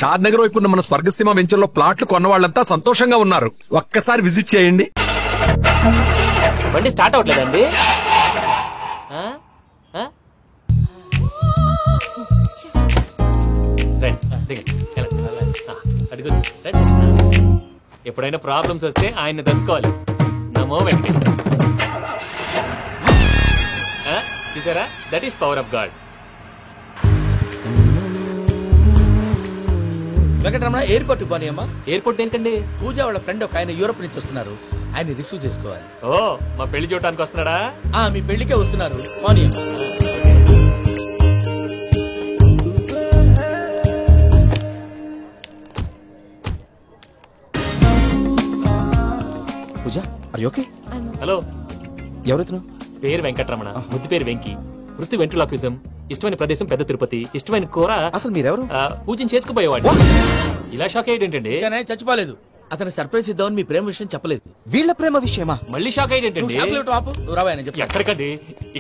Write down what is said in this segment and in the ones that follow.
షాద్ నగర్ వైపు ఉన్న మన స్వర్గసీమ వెంచర్ లో ప్లాట్లు కొన్న వాళ్ళంతా సంతోషంగా ఉన్నారు. ఒక్కసారి విజిట్ చేయండి. బండి స్టార్ట్ అవట్లేదండి. ఎప్పుడైనా ప్రాబ్లమ్స్ వస్తే ఆయన్ని తెలుసుకోవాలి. నమో వెంకటేశ్వర. చూసారా, that is power of God. Venkataramana airport పోనీ అమ్మా. ఎయిర్పోర్ట్ ఏంటండి? పూజ వాళ్ళ ఫ్రెండ్ ఒక ఆయన యూరోప్ నుంచి వస్తున్నారు, ఆయన రిసీవ్ చేసుకోవాలి. ఓ, మా పెళ్లి చూడటానికి వస్తున్నాడా? మీ పెళ్లికే వస్తున్నారు. పోనీ పూజ, ఆర్ యు ఓకే? హలో, ఎవరైతును? పేరు వెంకటరమణ, ముద్దు పేరు వెంకి, వృత్తి వెంట్రులాక్విజం, ఇష్టమైన ప్రదేశం పెద్ద తిరుపతి, ఇష్టమైన కూర. అసలు మీరెవరు? పూజను చేసుకుపోయేవాడు. ఇలా షాక్ అయ్యేటండి? చచ్చిపోలేదు, అతను సర్ప్రైజ్ ఇద్దామని మీ ప్రేమ విషయం చెప్పలేదు. వీళ్ళ ప్రేమ విషయమా? మళ్ళీ షాక్ అయ్యేటండి? ఎక్కడికండి,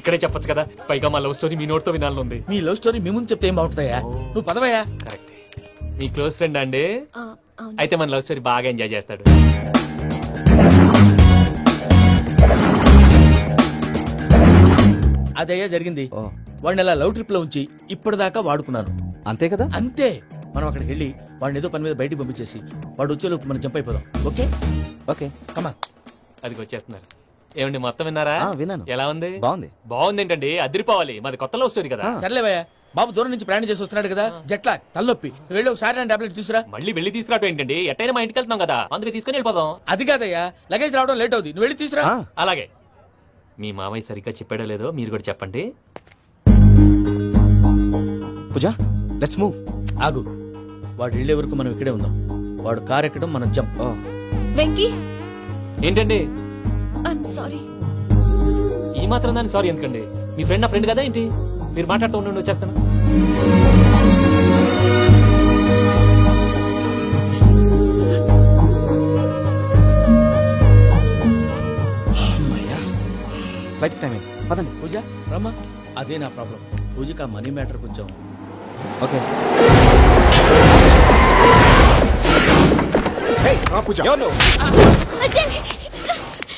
ఇక్కడే చెప్పొచ్చు కదా. పైగా మా లవ్ స్టోరీ మీ నోట్తో వినాలనుంది. మీ లవ్ స్టోరీ మీ ముందు చెప్తే ఏం బాగుంటాయా? నువ్వు పదవయ్యా. కరెక్ట్. మీ క్లోజ్ ఫ్రెండ్ అండి? అయితే మన లవ్ స్టోరీ బాగా ఎంజాయ్ చేస్తాడు. అదయ్యా జరిగింది. వాడిని అలా లవ్ ట్రిప్ లో ఉంచి ఇప్పటిదాకా వాడుకున్నాను. అంతే కదా? అంతే. మనం అక్కడికి వెళ్ళి వాడిని ఏదో పని మీద బయటికి పంపించేసి వాడు వచ్చేలోపు మనం జంప్ అయిపోదాం. ఓకే ఓకే కమా. అది వచ్చేస్తున్నారు. ఏమండి, మొత్తం విన్నారా? విన్నాను. ఎలా ఉంది? బాగుంది. బాగుంది ఏంటండి, అదిరిపోవాలి. మాది కొత్త లవ్ స్టోరీ కదా. సర్లేవయ్యా, బాబు దూరం నుంచి ప్రయాణం చేసి వస్తున్నాడు కదా, జట్లా తలనొప్పి. వెళ్ళి ఒకసారి టాబ్లెట్ తీసుకురా. మళ్ళీ వెళ్ళి తీసుకురావటం ఏంటండి? ఎట్టైనా మా ఇంటికి వెళ్తున్నాం కదా, అందుకే తీసుకుని వెళ్ళిపోదాం. అది కాదయ్యా, లగేజ్ రావడం లేట్ అవుతుంది, నువ్వు వెళ్ళి తీసుకురా. అలాగే. మీ మామయ్య సరిగ్గా చెప్పాడో లేదో మీరు కూడా చెప్పండి. పూజ, లెట్స్ మూవ్. ఆగు, వాడు వెళ్ళే వరకు మనం ఇక్కడే ఉందాం. వాడు కార్ ఎక్కడం, మనం జంప్. వెంకీ, ఏంటండి ఐఎమ్ సారీ. ఈ మాత్రం దాన్ని సారీ ఎందుకండి? మీ ఫ్రెండ్ నా ఫ్రెండ్ కదా ఏంటి? మీరు మాట్లాడుతూ ఉండండి, వచ్చేస్తాను. ఫ్లైట్ టైం పదండి. పూజ రమ్మా. అదే నా ప్రాబ్లం. పూజకి ఆ మనీ మ్యాటర్ కొంచెం. ఓకే.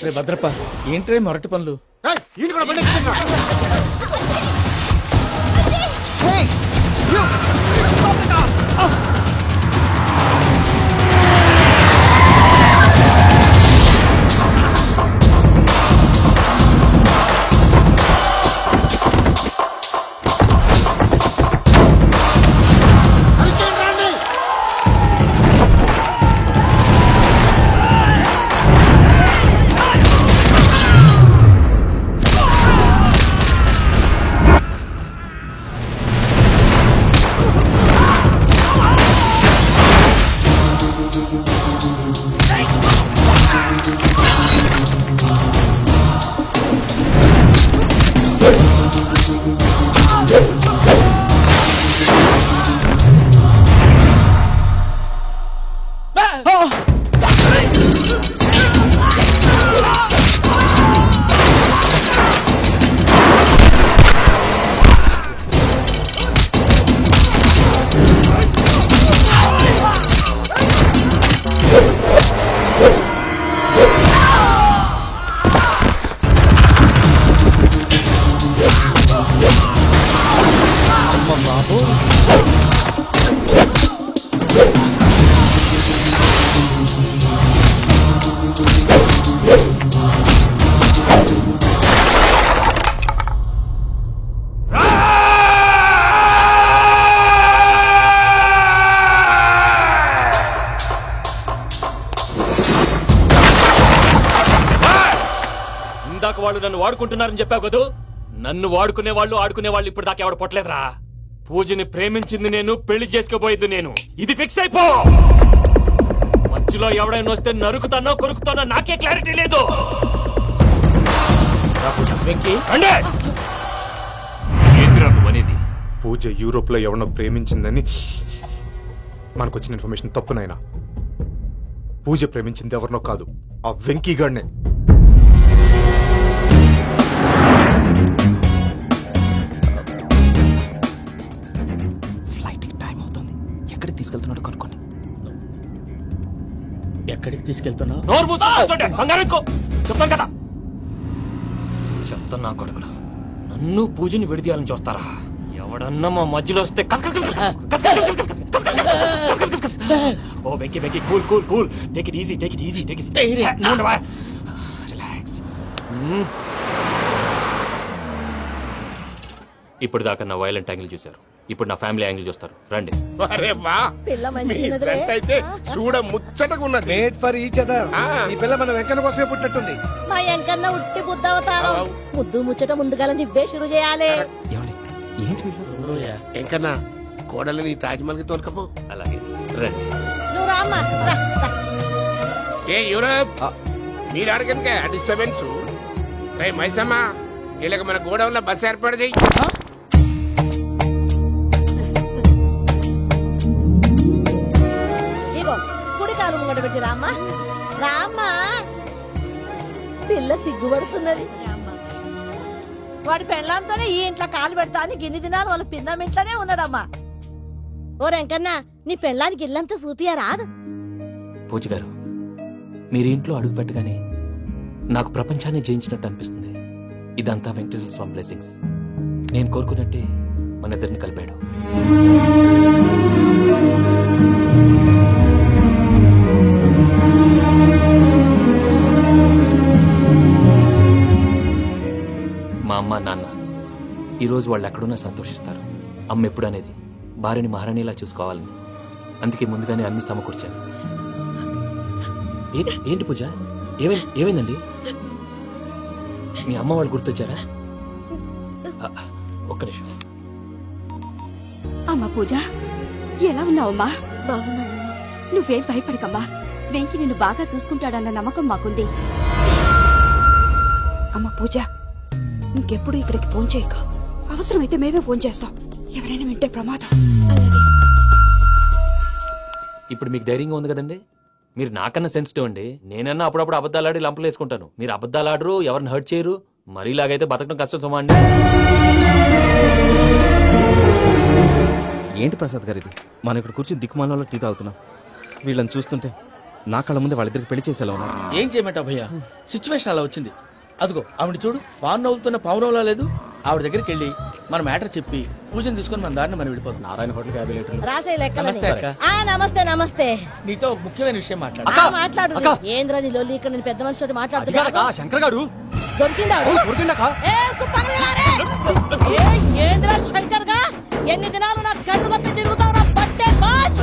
రే భద్రప్ప, ఏంట్రే మొరటి పనులు? వాళ్ళు నన్ను వాడుకుంటున్నారని చెప్పావు కదూ. నన్ను వాడుకునే వాళ్ళు ఆడుకునే వాళ్ళు ఇప్పుడు దాకా ఎవడు పొట్టలేదురా. పూజని ప్రేమించింది నేను, పెళ్లి చేసుకోబోయేది నేను. ఇది ఫిక్స్ అయిపో. మధ్యలో ఎవడైనా వస్తే నరుకుతానో కొరుకుతానో నాకే క్లారిటీ లేదు. అనేది పూజ యూరోప్ లో ఎవరినో ప్రేమించిందని మనకొచ్చిన ఇన్ఫర్మేషన్ తప్పునైనా. పూజ ప్రేమించింది ఎవరినో కాదు, ఆ వెంకీ గాడినే. ఫ్లైట్ టైం అవుతుంది, ఎక్కడికి తీసుకు తీసుకెళ్తున్నాడో కనుక్కోండి. ఎక్కడికి తీసుకెళ్తున్నావు? నోరు మూసుకొని కూర్చోండి. కంగారు పెట్టుకో. చెప్తాను కదా. చెప్తాను నా కొడుకురా, నన్ను పూజని విడిదీయాలని చూస్తారా? ఎవడన్నా మా మధ్యలో వస్తే ఓ Venky Venky, cool cool cool, take it easy, take it easy, take it easy, relax. ఇప్పుడు దాకా నా వైలెంట్ యాంగిల్ చూశారు, ఇప్పుడు నా ఫ్యామిలీ యాంగిల్ చూస్తారు. రండి. అరే వా, మీ జంట అయితే చూడ ముచ్చటగా ఉన్నది. Made for each other. ఈ పిల్ల మన వెంకన్న కోసమే పుట్టినట్టుంది. మా వెంకన్న ఉట్టి బుద్ధవతారం. ముద్దు ముచ్చట ముందుగా నువ్వే షురు చేయాలి. ఏంటి ఎంకన్నా కోడలిని తాజ్మహల్ కి తోలుకపో. అలాగే రండి. నువ్వు రామ్మా, రా, రా. ఏ యూరప్, మీరు అడగందుకే డిస్టర్బెన్స్. రే మైసమ్మా, వీళ్ళకి మన గోడౌన్ లో బస్ ఏర్పాటు చేయి. ఇగో కుడి కాలు ముంగట పెట్టి రామ్మా, రామ్మా. పిల్ల సిగ్గుపడుతున్నది. వాడి పెళ్ళాంతోనే ఈ ఇంట్లో కాలు పెడతా అని గిన్ని దినాలు వాళ్ళ పిన్నం ఇంట్లోనే ఉన్నాడమ్మా. ఓ వెంకన్నా, నీ పెళ్ళానికి ఇల్లంతా చూపియా రాదు? పూజ గారు, మీరు ఇంట్లో అడుగు పెట్టగానే నాకు ప్రపంచాన్ని జయించినట్టు అనిపిస్తుంది. ఇదంతా వెంకటేశ్వర స్వామి బ్లెస్సింగ్స్. నేను కోరుకున్నట్టే మన ఇద్దరిని కలిపాడు. మా అమ్మ నాన్న ఈరోజు వాళ్ళు ఎక్కడున్నా సంతోషిస్తారు. అమ్మ ఎప్పుడు అనేది భార్యని మహారాణిలా చూసుకోవాలని, అందుకే ముందుగానే అన్ని సమకూర్చాను. ఏంటి పూజ, ఏమైందండి? మీ అమ్మ వాళ్ళు గుర్తొచ్చారా? ఒక్క నిమిషం. అమ్మా పూజ, ఎలా ఉన్నావమ్మా? బాగున్నానమ్మా. నువ్వేం భయపడకమ్మా, వెంకి నిన్ను బాగా చూసుకుంటాడన్న నమ్మకం మాకుంది. అమ్మ పూజ, ఇంకెప్పుడు ఇక్కడికి ఫోన్ చేయక. అవసరమైతే మేమే ఫోన్ చేస్తాం. ఎవరైనా వింటే ప్రమాదం. ఇప్పుడు మీకు ధైర్యంగా ఉంది కదండి. మీరు నాకన్నా సెన్సిటివ్ అండి. నేనన్నా అప్పుడప్పుడు అబద్ధాలాడి లంపలు వేసుకుంటాను. మీరు అబద్ధాలు ఆడరు, ఎవరిని హర్ట్ చేయరు. మరీలాగైతే బతకడం కష్టం సుమా అండి. ఏంటి ప్రసాద్ గారు ఇది? మనం ఇక్కడ కూర్చుని దిక్కుమాలలో టీ తాగుతున్నాం. వీళ్ళని చూస్తుంటే నా కళ్ళ ముందే వాళ్ళిద్దరికి పెళ్లి చేసేలా ఉన్నారు. ఏం చేయమంటావు భయ్యా, సిచ్యువేషన్ అలా వచ్చింది. అదిగో ఆవిడ చూడు, పావు నవ్వుతున్న పావునవ్వులా లేదు. ఆవిడ దగ్గరికి వెళ్ళి మన మ్యాటర్ చెప్పి పూజను తీసుకొని మన దారిని మనం వెళ్ళిపోతాం. నారాయణ హోటల్ 50 లీటర్లు. రాసే లెక్కలని. నమస్తే అక్క. నమస్తే నమస్తే. నీతో ఒక ముఖ్యమైన విషయం మాట్లాడు. మాట్లాడు. ఏంద్రా నీ లొల్లి? ఇక్కడ నేను పెద్ద మనిషితో మాట్లాడుతున్నా. శంకర్ గారు దొరికిందాడు. ఏంద్రా శంకర్ గా? ఎన్ని దినాలు నా కళ్ళు కప్పి తిరుగుతావు? నా బట్టే బాచ్.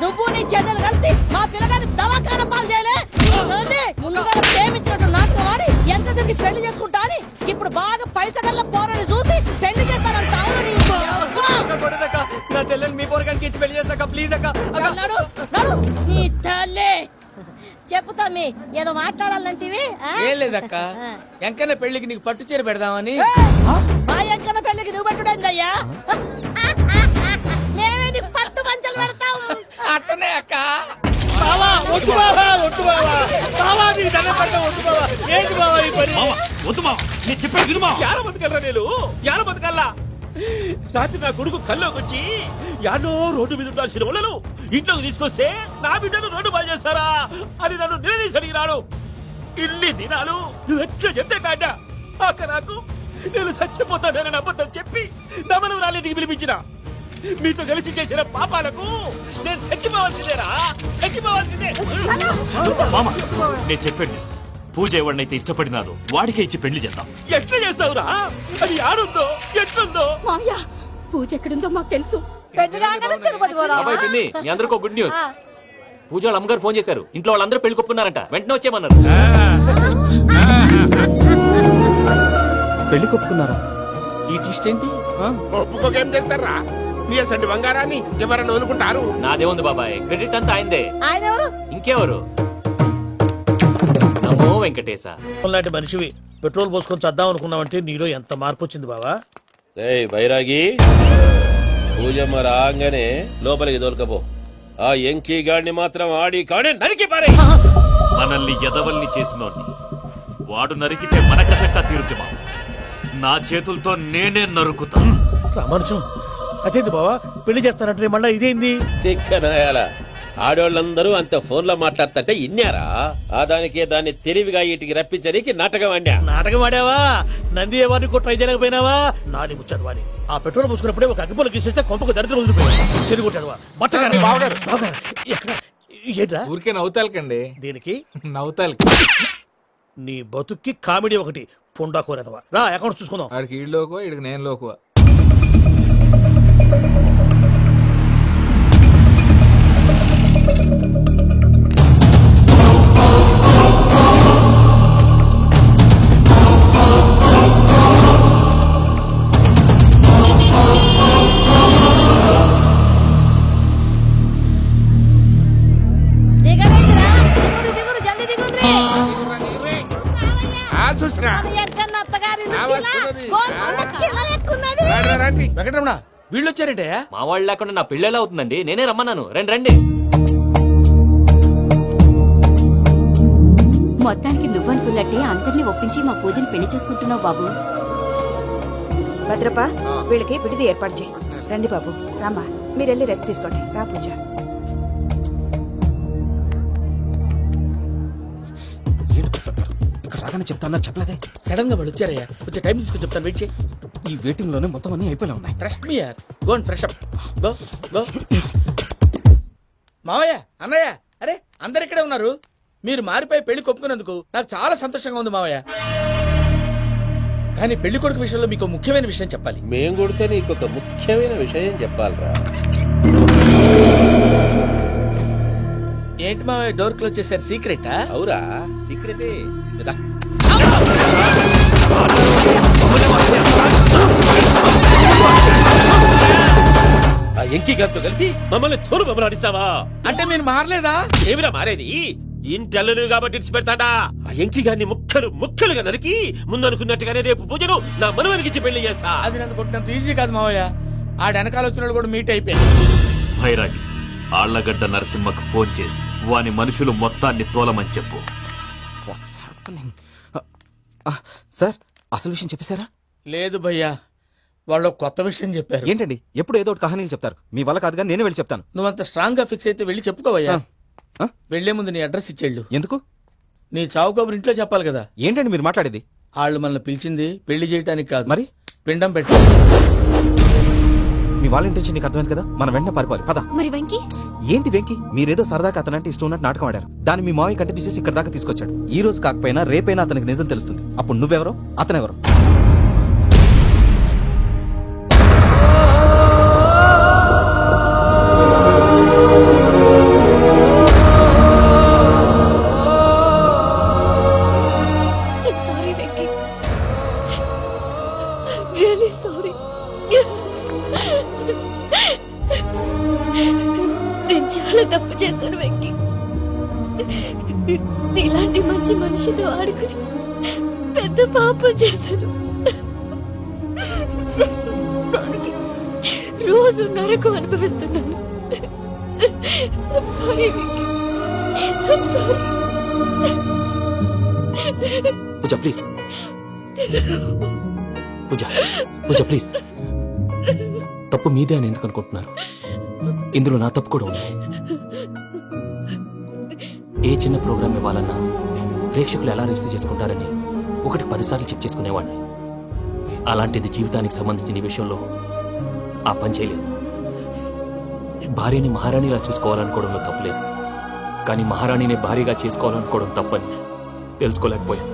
నువ్వు నీ చెల్లెలు కలిసి మా పిల్లగాని దవాఖాన పాలు చేయలే. ముందుగా ప్రేమించినట్టు నాటకం ఆడి ఎంత తిరిగి పెళ్లి చేసుకుంటా అని ఇప్పుడు బాగా పైసగల్ల పోరని చూసి పెళ్లి చేస్తానంట. నా చెల్లెలు మీ పోరగానికి ఇచ్చి పెళ్లి చేస్తాక ప్లీజ్ అక్క. నీ తల్లి చెప్పుతా. మీ ఏదో మాట్లాడాలంటివి? ఏం లేదక్క, ఎంకన్న పెళ్లికి నీకు పట్టు చీర పెడదామని. మా ఎంకన్న పెళ్లికి నువ్వు పెట్టుడేందయ్యా? మేమే నీ పట్టు పంచలు పెడతాం. అట్టనే అక్క. రాత్రి నా కొడుకు కల్లోకి వచ్చి యానో రోడ్డు మీద ఉండాల్సిన వాళ్ళను ఇంట్లోకి తీసుకొస్తే నా బిడ్డను రోడ్డు బాగా చేస్తారా అని నన్ను నిలదీసి అడిగినాడు. ఇన్ని దినాలు నువ్వు ఎట్లా చెప్తే కాట అక్క నాకు నేను చచ్చిపోతానని అబద్ధం చెప్పి నా మనవరాలింటికి పిలిపించిన. మీతో కలిసి చేసిన పాపాలకు నేను చచ్చిపోవాల్సిందేరా, చచ్చిపోవాల్సిందే. మామ, నేను చెప్పండి, పూజ ఎవరినైతే ఇష్టపడినాదో వాడికే ఇచ్చి పెళ్లి చేద్దాం. ఎట్లా చేస్తావురా? అది ఆడుందో ఎట్లుందో? మామయ్య, పూజ ఎక్కడుందో మాకు తెలుసు. బాబాయ్ పిన్ని, మీ అందరికీ గుడ్ న్యూస్. పూజ వాళ్ళ అమ్మగారు ఫోన్ చేశారు. ఇంట్లో వాళ్ళందరూ పెళ్లి కొప్పుకున్నారంట. వెంటనే వచ్చేయమన్నారు. పెళ్లి కొప్పుకున్నారా? ఈ ట్విస్ట్ ఏంటి? ఒప్పుకోకేం చేస్తారా? నీ అసలు బంగారాన్ని ఎవరైనా వదులుకుంటారు? నాదేముంది బాబాయ్, క్రెడిట్ అంతా ఆయనదే. ఆయన ఎవరు? ఇంకెవరు? నమో వెంకటేశ. లాంటి మనిషివి పెట్రోల్ పోసుకొని చద్దాం అనుకున్నావంటే నీలో ఎంత మార్పు వచ్చింది బావా. బైరాగి, పూజమ్మ రాగానే లోపలికి దొరకపో. ఆ ఎంకీ గాడిని మాత్రం ఆడి కాడే నరికి పారే. మనల్ని ఎదవల్ని చేసినోడ్ని వాడు నరికితే మనకసట్టా తీరుకుమా. నా చేతులతో నేనే నరుకుతా. రామానుజం అదేంటి బావా పెళ్లి చేస్తానంటే మళ్ళా ఇదేంది? తిక్కనాయాల ఆడోళ్ళందరూ అంత ఫోన్ లో మాట్లాడుతుంటే ఇన్నారా? ఆ దానికే దాన్ని తెలివిగా ఇటుకి రప్పించడానికి నాటకం ఆడా. నాటకం ఆడావా? నంది ఎవరిని కూడా ట్రై చేయలేకపోయినావా? నాది ముచ్చదు వాడి. ఆ పెట్రోల్ పోసుకున్నప్పుడే ఒక అగ్గిపొల గీసేస్తే కొంపకు దరిద్రం వదిలిపోయాడు. చెరుగుంటాడువా బట్టగారు బావగారు బావగారు ఎక్కడ ఏంట్రా? ఊరికే నవ్వుతాలకండి. దీనికి నవ్వుతాలకి నీ బతుక్కి కామెడీ ఒకటి పుండా కోరేదవా. రా అకౌంట్స్ చూసుకుందాం. ఆడికి ఈడు లోకువ, ఈడికి నేను లోకువ. వెంకటరమణ వీళ్ళు వచ్చారంటే మా వాళ్ళు లేకుండా నా పెళ్ళి ఎలా అవుతుందండి? నేనే రమ్మన్నాను. రండి రండి. మొత్తానికి నువ్వనుకున్నట్టే అందరినీ ఒప్పించి మా పూజని పెళ్లి చేసుకుంటున్నావు బాబు. భద్రప్ప వీళ్ళకి విడిది ఏర్పాటు చేయి. రండి బాబు రామ్మా మీరు వెళ్ళి రెస్ట్ తీసుకోండి. రా పూజ. ఇక్కడ రాగానే చెప్తాను చెప్పలేదే. సడన్ గా వాళ్ళు వచ్చారయ్యా. కొంచెం టైం తీసుకొని చెప్తాను. వెయిట్ చేయి. ఈ వెయిటింగ్ లోనే మొత్తం అన్ని అయిపోయినా ఉన్నాయి. ట్రస్ట్ మీ యార్. Go and fresh up. Go go. మావయ్య అన్నయ్య అరే అందరు ఇక్కడే ఉన్నారు. మీరు మారిపోయి పెళ్లి కొప్పుకున్నందుకు నాకు చాలా సంతోషంగా ఉంది మావయ్య. కానీ పెళ్లి కొడుకు విషయంలో మీకు ముఖ్యమైన విషయం చెప్పాలి. మేం కొడితే నీకు ఒక ముఖ్యమైన విషయం చెప్పాలరా. ఏంటి మావయ్య డోర్ క్లోజ్ చేశారు? సీక్రెటా? అవురా సీక్రెటే. ఆ ఎంకి గారితో కలిసి మమ్మల్ని తోలు బొమ్మలాడిస్తావా? అంటే మీరు మారలేదా? ఏమిరా మారేది? ఇంటల్లు కాబట్టి ఇచ్చి పెడతాడా? ఆ ఎంకి గారిని ముక్కలు ముక్కలుగా నరికి ముందు అనుకున్నట్టుగానే రేపు పూజను నా మనవరికిచ్చి పెళ్లి చేస్తా. అది నన్ను కొట్టినంత ఈజీ కాదు మావయ్య. ఆ వెనకాల వచ్చిన కూడా మీట్ అయిపోయాడు. భైరాగి ఆళ్లగడ్డ నరసింహకు ఫోన్ చేసి వాని మనుషులు మొత్తాన్ని తోలమని చెప్పు. సార్ అసలు విషయం చెప్పేశారా? లేదు భయ్యా, వాళ్ళు కొత్త విషయం చెప్పారు. ఏంటండి ఎప్పుడు ఏదో ఒకటి కహానీలు చెప్తారు. మీ వల్ల కాదుగా నేనే వెళ్ళి చెప్తాను. నువ్వంత స్ట్రాంగ్ గా ఫిక్స్ అయితే వెళ్ళి చెప్పుకోవయ్యా. వెళ్లే ముందు నీ అడ్రస్ ఇచ్చేళ్ళు. ఎందుకు? నీ చావు కబురు ఇంట్లో చెప్పాలి కదా. ఏంటండి మీరు మాట్లాడేది? వాళ్ళు మనల్ని పిలిచింది పెళ్లి చేయడానికి కాదు, మరి పిండం పెట్టి. మీ వాళ్ళ ఇంటి నీకు అర్థమైంది కదా. మనం వెంటనే పారిపోవాలి. పద. మరి వెంకీ? ఏంటి వెంకీ? మీరేదో సరదాగా అతనంటే ఇష్టం ఉన్నట్టు నాటకం ఆడారు. దాన్ని మీ మావయ్య కంటే తీసేసి ఇక్కడ దాకా తీసుకొచ్చాడు. ఈ రోజు కాకపోయినా రేపైనా అతనికి నిజం తెలుస్తుంది. అప్పుడు నువ్వెవరో అతనెవరో. Sorry Venky, really sorry. నేను చాలా తప్పు చేశాను వెంకీ. ఇలాంటి మంచి మనిషితో ఆడుకుని పెద్ద పాపం చేశాను. రోజు నరకం అనుభవిస్తున్నాను. Sorry Venky, sorry. Pooja please. Pooja Pooja please. తప్పు మీదే అని ఎందుకు అనుకుంటున్నారు? ఇందులో నా తప్పు కూడా ఉంది. ఏ చిన్న ప్రోగ్రామ్ ఇవ్వాలన్నా ప్రేక్షకులు ఎలా రిసీవ్ చేసుకుంటారని 1-10 సార్లు చెక్ చేసుకునేవాడిని. అలాంటిది జీవితానికి సంబంధించిన ఈ విషయంలో ఆ పని చేయలేదు. భార్యని మహారాణిలా చూసుకోవాలనుకోవడంలో తప్పులేదు, కానీ మహారాణిని భార్యగా చేసుకోవాలనుకోవడం తప్పని తెలుసుకోలేకపోయా.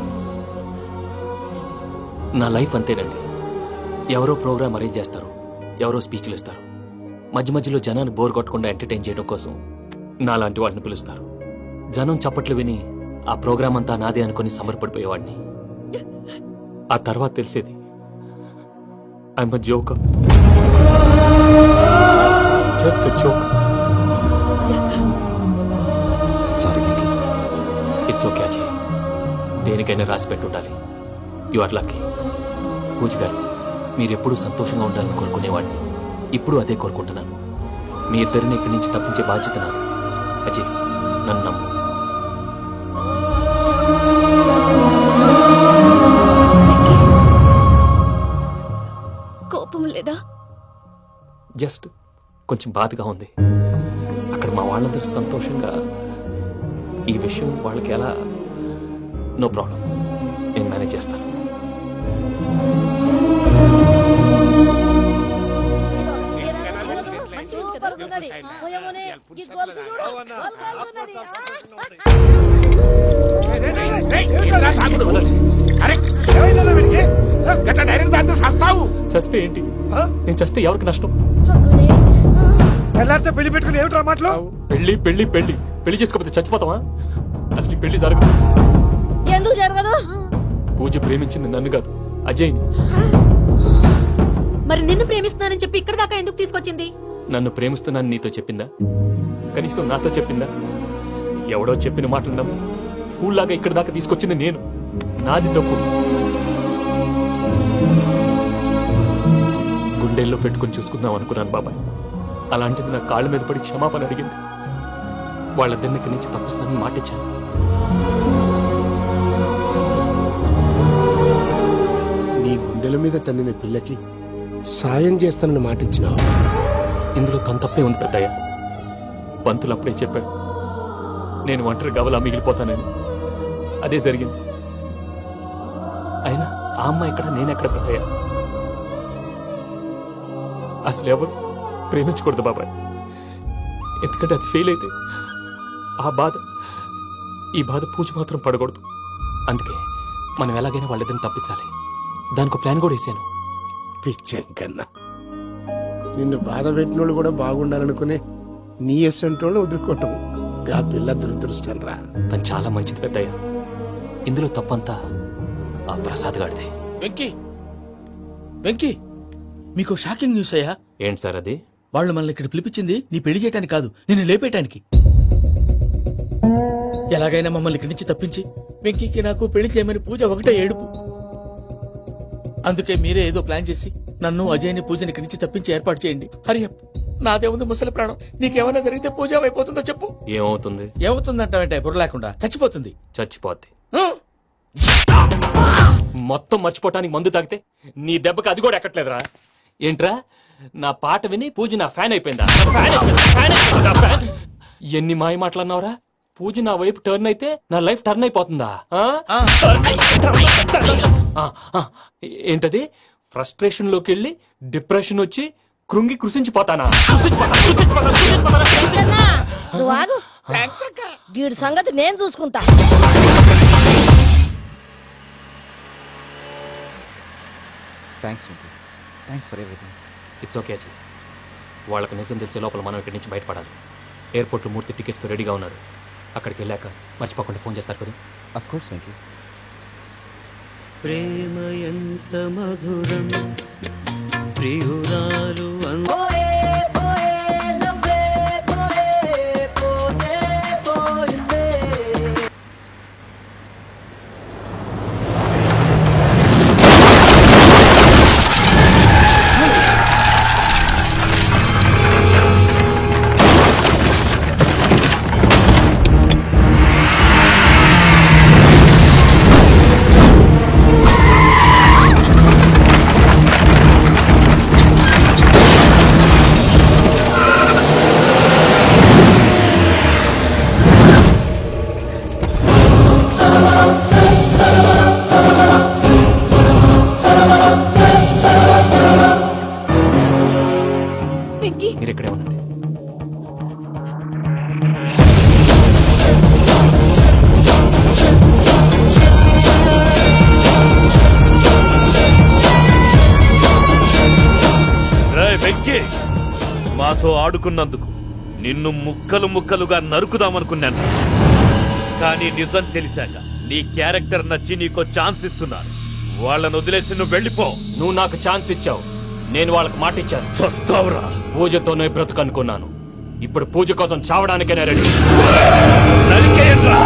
నా లైఫ్ అంతేనండి. ఎవరో ప్రోగ్రామ్ అరేంజ్ చేస్తారు, ఎవరో స్పీచ్లు ఇస్తారు. మధ్య మధ్యలో జనాన్ని బోర్ కొట్టకుండా ఎంటర్టైన్ చేయడం కోసం నాలాంటి వాడిని పిలుస్తారు. జనం చప్పట్లు విని ఆ ప్రోగ్రామ్ అంతా నాదే అనుకుని సమర్పడిపోయేవాడిని. ఆ తర్వాత తెలిసేది I'm a joker, just a joker. Sorry Venky. It's okay Ajay, దేనికైనా రాసి పెట్టుండాలి. You are lucky. పూజ గారు, మీరెప్పుడూ సంతోషంగా ఉండాలని కోరుకునేవాడిని. ఇప్పుడు అదే కోరుకుంటున్నాను. మీ ఇద్దరిని ఇక్కడి నుంచి తప్పించే బాధ్యత నాది. అజయ్, నన్ను నమ్ము. కోపం లేదా? జస్ట్ కొంచెం బాధగా ఉంది. అక్కడ మా వాళ్ళందరూ సంతోషంగా ఈ విషయం వాళ్ళకి ఎలా. నో ప్రాబ్లం, నేను మేనేజ్ చేస్తాను. చస్తే ఏంటి? నేను చస్తే ఎవరికి నష్టం? పెళ్లి పెట్టుకుని ఏమిట్రా మాటలు? పెళ్లి పెళ్లి పెళ్లి పెళ్లి చేసుకోకపోతే చచ్చిపోతావా? అసలు ఈ పెళ్లి జరగదు. ఎందుకు జరగదు? పూజ ప్రేమించింది నన్ను కాదు, అజయ్ని. మరి నిన్ను ప్రేమిస్తున్నానని చెప్పి ఇక్కడ దాకా ఎందుకు తీసుకొచ్చింది? నన్ను ప్రేమిస్తున్నాను నీతో చెప్పిందా? కనీసం నాతో చెప్పిందా? ఎవడో చెప్పిన మాటలు నమ్మి ఫూల్ లాగా ఇక్కడ దాకా తీసుకొచ్చింది నేను. నాది తప్పు. గుండెల్లో పెట్టుకుని చూసుకుందాం అనుకున్నాను బాబాయ్. అలాంటిది నా కాళ్ళ మీద పడి క్షమాపణ అడిగింది. వాళ్ళిద్దరిని ఇక్కడి నుంచి తప్పిస్తానని మాటిచ్చాను. నీ గుండెల మీద తన్నిన పిల్లకి సాయం చేస్తానని మాటిచ్చినావు. ఇందులో తన తప్పే ఉంది పెద్దయ్య. పంతులు అప్పుడే చెప్పాడు నేను ఒంటరి గవలా మిగిలిపోతానని. అదే జరిగింది. అయినా ఆ అమ్మాయి ఎక్కడ, నేనెక్కడ పెద్దయ్య? అసలు ఎవరు ప్రేమించకూడదు బాబాయ్. ఎందుకంటే అది ఫెయిల్ అయితే ఈ బాధ పూజ మాత్రం పడకూడదు. అందుకే మనం ఎలాగైనా వాళ్ళిద్దరిని తప్పించాలి. దానికి ప్లాన్ కూడా వేసాను. పిచ్చాను కన్నా నిన్ను బాధ పెట్టినోళ్ళు కూడా బాగుండాలనుకునే నీ ఎస్సంటోళ్ళు వదులుకోవటం ఆ పిల్ల దురదృష్టం రా. తను చాలా మంచిది పెద్దయ్య. ఇందులో తప్పంతా ఆ ప్రసాద్ గాడిదే. వెంకీ వెంకీ, మీకు షాకింగ్ న్యూస్ అయ్యా. ఏంటి సార్ అది? వాళ్ళు మనల్ని ఇక్కడ పిలిపించింది నీ పెళ్లి చేయడానికి కాదు, నిన్ను లేపేయటానికి. ఎలాగైనా మమ్మల్ని ఇక్కడి నుంచి తప్పించి వెంకీకి నాకు పెళ్లి చేయమని పూజ ఒకటే ఏడుపు. అందుకే మీరే ఏదో ప్లాన్ చేసి నన్ను అజయ్ని పూజని ఇక్కడి నుంచి తప్పించి ఏర్పాటు చేయండి. హరియప్, నాదే ఉంది ముసలి ప్రాణం. నీకేమైనా జరిగితే పూజ అయిపోతుందో చెప్పు. ఏమవుతుంది? ఏమవుతుందంటే బుర్ర లేకుండా చచ్చిపోతుంది. చచ్చిపోద్ది. మొత్తం మర్చిపోవటానికి మందు తాగితే నీ దెబ్బకి అది కూడా ఎక్కట్లేదురా. ఏంట్రా, నా పాట విని పూజ నా ఫ్యాన్ అయిపోయిందా? ఎన్ని మాయ మాటలన్నావురా? పూజ నా వైపు టర్న్ అయితే నా లైఫ్ టర్న్ అయిపోతుందా? ఏంటది? ఫ్రస్ట్రేషన్ లోకి వెళ్ళి డిప్రెషన్ వచ్చి కృంగి కృషించిపోతానా? వీడి సంగతి నేను చూసుకుంటా. Thanks for everything. It's okay Ajay. వాళ్ళకి నిజం తెలిసే లోపల మనం ఇక్కడి నుంచి బయటపడాలి. ఎయిర్పోర్ట్లో 3 టికెట్స్తో రెడీగా ఉన్నారు. అక్కడికి వెళ్ళాక మర్చిపోకుండా ఫోన్ చేస్తారు కదా? Of course Venky. ప్రేమ ఎంత మధురం ప్రియురాలు మీరు ఇక్కడే ఉండండి. వెంకీ, మాతో ఆడుకున్నందుకు నిన్ను ముక్కలు ముక్కలుగా నరుకుదామనుకున్నాను. కానీ నిజం తెలిసాక నీ క్యారెక్టర్ నచ్చి నీకో ఛాన్స్ ఇస్తున్నాను. వాళ్ళను వదిలేసి నువ్వు వెళ్ళిపో. నువ్వు నాకు ఛాన్స్ ఇచ్చావు, నేను వాళ్ళకి మాట ఇచ్చాను. చస్తావురా. పూజతోనే బ్రతుకనుకున్నాను. ఇప్పుడు పూజ కోసం చావడానికైనా రెడీ. నరికేయండ్రా.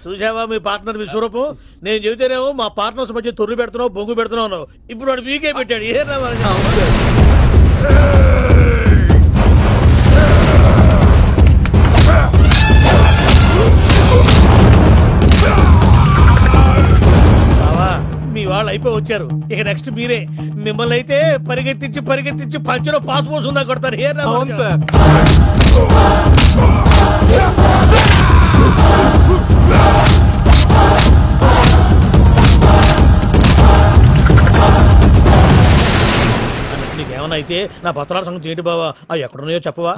చూసావా మీ పార్ట్నర్ విశ్వరూపం? నేను చెబితేనేమో మా పార్ట్నర్స్ మధ్య తొర్రు పెడుతున్నావు, బొంగు పెడుతున్నావు. ఇప్పుడు వాడు వీకే పెట్టాడు. ఏ మీ వాళ్ళు అయిపోయి వచ్చారు. ఇక నెక్స్ట్ మీరే. మిమ్మల్ని అయితే పరిగెత్తించి పంచలో పాస్ పోసుందా కొడతారు. ఏ సార్ నీకేమన్నా అయితే నా పత్రాల సంగతి ఏంటి బావా? అవి ఎక్కడున్నాయో చెప్పవా?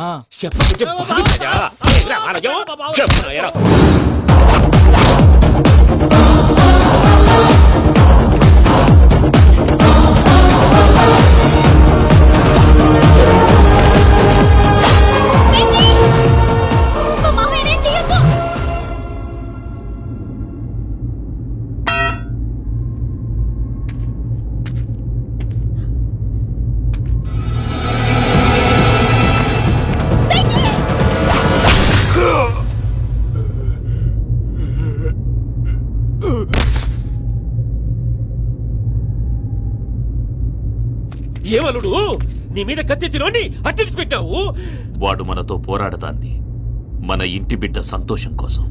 ఏమలుడు నీ మీద కత్తెత్తిలోని అట్టెలిసి పెట్టావు. వాడు మనతో పోరాడతాంది మన ఇంటి బిడ్డ సంతోషం కోసం.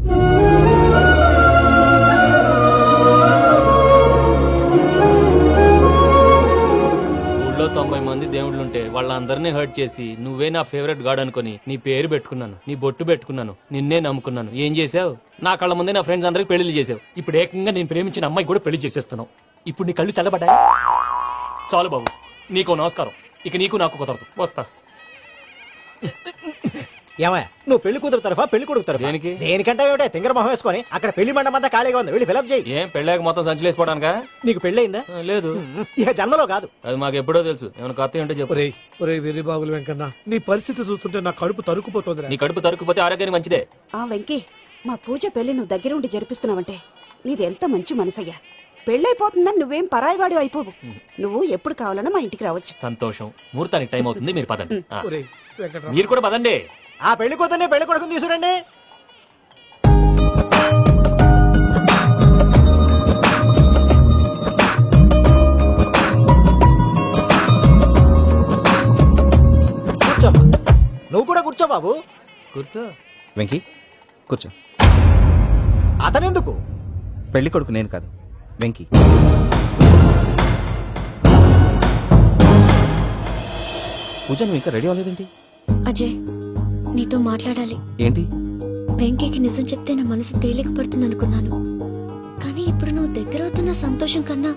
ఊళ్ళో 90 మంది దేవుళ్ళుంటే వాళ్ళందరినీ హర్ట్ చేసి నువ్వే నా ఫేవరెట్ గాడ్ అనుకుని నీ పేరు పెట్టుకున్నాను, నీ బొట్టు పెట్టుకున్నాను, నిన్నే నమ్ముకున్నాను. ఏం చేసావు? నా కళ్ళ ముందే నా ఫ్రెండ్స్ అందరికి పెళ్లి చేసావు. ఇప్పుడు ఏకంగా నేను ప్రేమించిన అమ్మాయి కూడా పెళ్లి చేసేస్తున్నావు. ఇప్పుడు నీ కళ్ళు చల్లబడ్డాయి. చాలు బాబు, నీకు నమస్కారం. ఇక నీకు నాకు కుదరదు. వస్తా. ఏమయ్య నువ్వు పెళ్లి కూతురు తరఫా పెళ్లి కొడుకు తరఫా? దేనికి? దేనికంటే ఏమిటే తింగర మొహం వేసుకొని అక్కడ పెళ్లి మండపం అంతా ఖాళీగా ఉంది, వెళ్ళి ఫిలప్ చేయి. ఏం పెళ్ళాక మొత్తం సంచలేసిపోవడానికా? నీకు పెళ్ళయిందా? లేదు. ఇక జన్మలో కాదు. అది మాకు ఎప్పుడో తెలుసు. ఏమైనా కొత్త ఉంటే చెప్పు. వెర్రి బాబులు వెంకన్న, నీ పరిస్థితి చూస్తుంటే నా కడుపు తరుక్కుపోతుంది. నీ కడుపు తరుక్కుపోతే ఆరోగ్యానికి మంచిదే. ఆ వెంకీ, మా పూజ పెళ్లి నువ్వు దగ్గర ఉండి జరిపిస్తున్నావంటే నీది ఎంత మంచి మనసయ్యా. పెళ్ళైపోతుందని నువ్వేం పరాయివాడి అయిపోవు. నువ్వు ఎప్పుడు కావాలన్నా మా ఇంటికి రావచ్చు. సంతోషం. ముహూర్తానికి టైం అవుతుంది, మీరు పదండి. మీరు కూడా పదండి. ఆ పెళ్లి కూతుర్ని పెళ్లి కొడుకుని తీసుకురండి. కూర్చోమ్మా. నువ్వు కూడా కూర్చో బాబు. కూర్చో. వెంకీ కూర్చో. అతనెందుకు? పెళ్లి కొడుకు నేను కాదు, వెంకీ. పూజ నువ్వు ఇంకా రెడీ అవ్వలేదేంటి? అజయ్, నీతో మాట్లాడాలి. ఏంటి? వెంకీకి నిజం చెప్తే నా మనసు తేలిక పడుతుంది అనుకున్నాను. కానీ ఇప్పుడు నువ్వు దగ్గర అవుతున్న సంతోషం కన్నా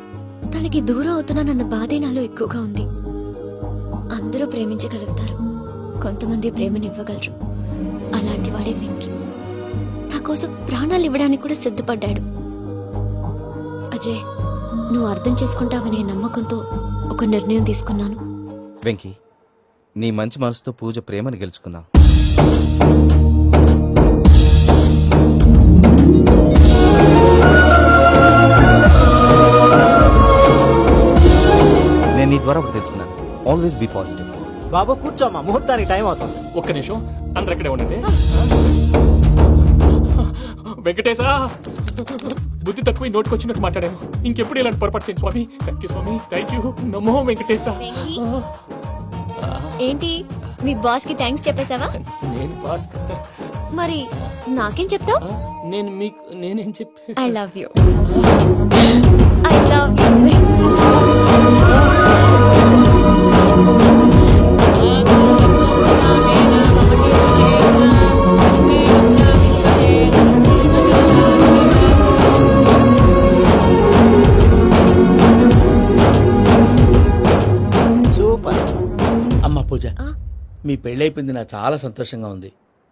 తనకి దూరం అవుతున్నానన్న బాధే నాలో ఎక్కువగా ఉంది. అందరూ ప్రేమించగలుగుతారు, కొంతమంది ప్రేమనివ్వగలరు. అలాంటి వాడే వెంకీ. నా కోసం ప్రాణాలు ఇవ్వడానికి కూడా సిద్ధపడ్డాడు. అజయ్, నువ్వు అర్థం చేసుకుంటావనే నమ్మకంతో ఒక నిర్ణయం తీసుకున్నాను. వెంకీ, నీ మంచి మనసుతో పూజ ప్రేమని గెలుచుకున్నావు. నేను నీ ద్వారా ఒకటి తెలుసుకున్నాను. Always be positive. బాబు కూర్చోమ్మా, ముహూర్తానికి టైం అవుతుంది. ఒక్క నిమిషం, అందరు ఇక్కడే ఉండండి. వెంకటేశా, బుద్ధి తక్కువ నోటికొచ్చినట్టు మాట్లాడాను. ఇంకెప్పుడు ఇలాంటి పొరపాటు చేయండి స్వామి. థ్యాంక్ యూ స్వామి, థ్యాంక్ యూ. నమో వెంకటేశా. ఏంటి మీ బాస్ కి థ్యాంక్స్ చెప్పేశావా? నేను బాస్ మరి నాకేం చెప్తావు? నేను మీకు నేనేం చెప్పి I love you. I love you. Super. అమ్మ పూజ, మీ పెళ్ళైపోయింది, నాకు చాలా సంతోషంగా ఉంది.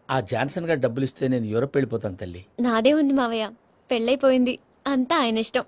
ఆ జాన్సన్ గారు డబ్బులు ఇస్తే నేను యూరోప్ వెళ్ళిపోతాను తల్లి. నాదే ఉంది మావయ్య, పెళ్ళైపోయింది, అంతా ఆయన ఇష్టం.